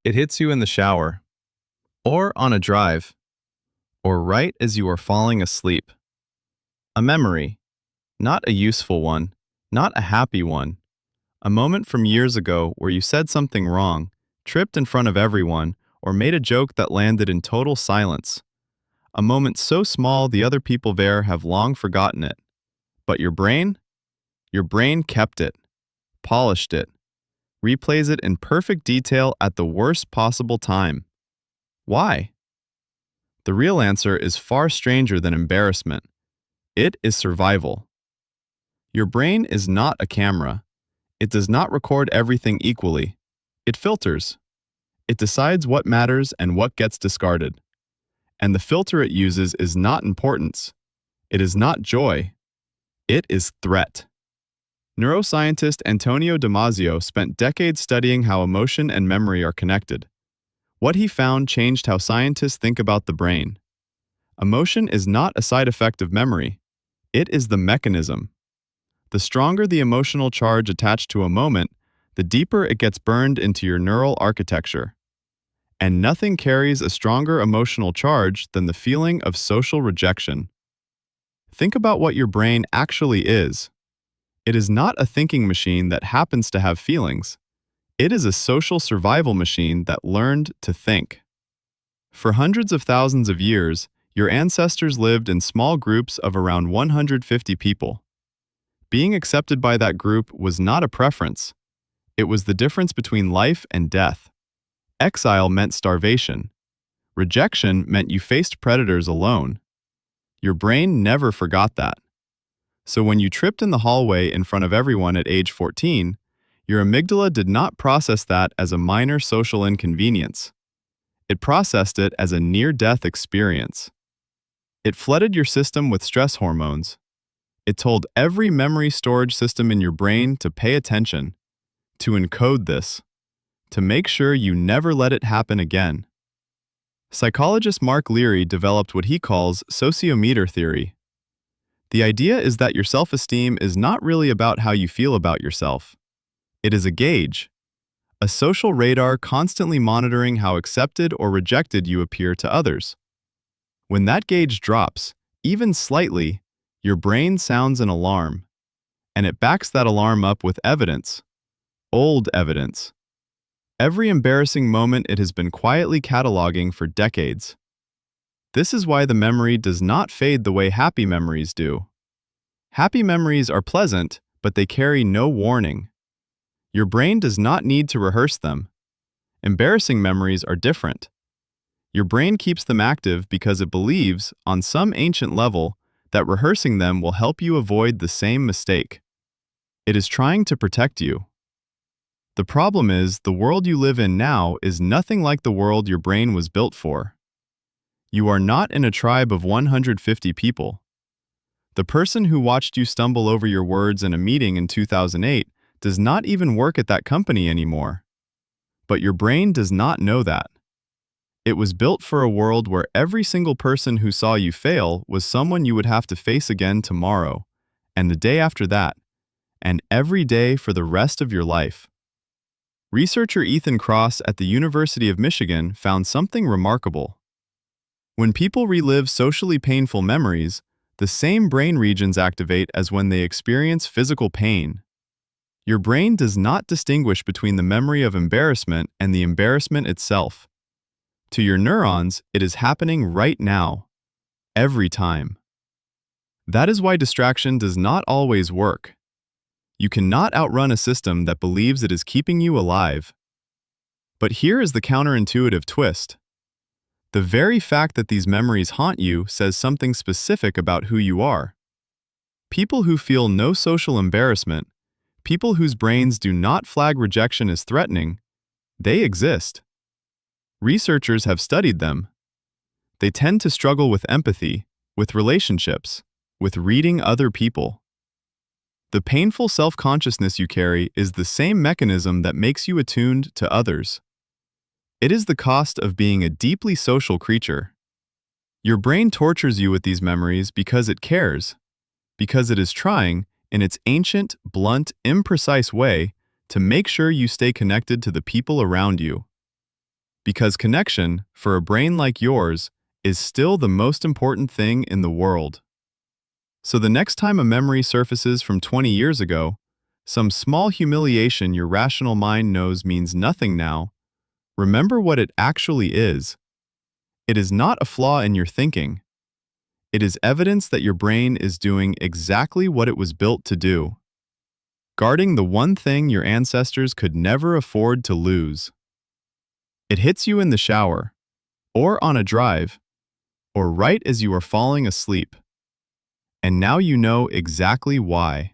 It hits you in the shower, or on a drive, or right as you are falling asleep. A memory, not a useful one, not a happy one. A moment from years ago where you said something wrong, tripped in front of everyone, or made a joke that landed in total silence. A moment so small the other people there have long forgotten it. But your brain? Your brain kept it, polished it, replays it in perfect detail at the worst possible time. Why? The real answer is far stranger than embarrassment. It is survival. Your brain is not a camera. It does not record everything equally. It filters. It decides what matters and what gets discarded. And the filter it uses is not importance. It is not joy. It is threat. Neuroscientist Antonio Damasio spent decades studying how emotion and memory are connected. What he found changed how scientists think about the brain. Emotion is not a side effect of memory. It is the mechanism. The stronger the emotional charge attached to a moment, the deeper it gets burned into your neural architecture. And nothing carries a stronger emotional charge than the feeling of social rejection. Think about what your brain actually is. It is not a thinking machine that happens to have feelings. It is a social survival machine that learned to think. For hundreds of thousands of years, your ancestors lived in small groups of around 150 people. Being accepted by that group was not a preference. It was the difference between life and death. Exile meant starvation. Rejection meant you faced predators alone. Your brain never forgot that. So when you tripped in the hallway in front of everyone at age 14, your amygdala did not process that as a minor social inconvenience. It processed it as a near-death experience. It flooded your system with stress hormones. It told every memory storage system in your brain to pay attention, to encode this, to make sure you never let it happen again. Psychologist Mark Leary developed what he calls sociometer theory. The idea is that your self-esteem is not really about how you feel about yourself. It is a gauge, a social radar constantly monitoring how accepted or rejected you appear to others. When that gauge drops, even slightly, your brain sounds an alarm, and it backs that alarm up with evidence, old evidence. Every embarrassing moment it has been quietly cataloging for decades. This is why the memory does not fade the way happy memories do. Happy memories are pleasant, but they carry no warning. Your brain does not need to rehearse them. Embarrassing memories are different. Your brain keeps them active because it believes, on some ancient level, that rehearsing them will help you avoid the same mistake. It is trying to protect you. The problem is, the world you live in now is nothing like the world your brain was built for. You are not in a tribe of 150 people. The person who watched you stumble over your words in a meeting in 2008 does not even work at that company anymore. But your brain does not know that. It was built for a world where every single person who saw you fail was someone you would have to face again tomorrow, and the day after that, and every day for the rest of your life. Researcher Ethan Kross at the University of Michigan found something remarkable. When people relive socially painful memories, the same brain regions activate as when they experience physical pain. Your brain does not distinguish between the memory of embarrassment and the embarrassment itself. To your neurons, it is happening right now, every time. That is why distraction does not always work. You cannot outrun a system that believes it is keeping you alive. But here is the counterintuitive twist. The very fact that these memories haunt you says something specific about who you are. People who feel no social embarrassment, people whose brains do not flag rejection as threatening, they exist. Researchers have studied them. They tend to struggle with empathy, with relationships, with reading other people. The painful self-consciousness you carry is the same mechanism that makes you attuned to others. It is the cost of being a deeply social creature. Your brain tortures you with these memories because it cares, because it is trying, in its ancient, blunt, imprecise way, to make sure you stay connected to the people around you. Because connection, for a brain like yours, is still the most important thing in the world. So the next time a memory surfaces from 20 years ago, some small humiliation your rational mind knows means nothing now, remember what it actually is. It is not a flaw in your thinking. It is evidence that your brain is doing exactly what it was built to do, guarding the one thing your ancestors could never afford to lose. It hits you in the shower, or on a drive, or right as you are falling asleep. And now you know exactly why.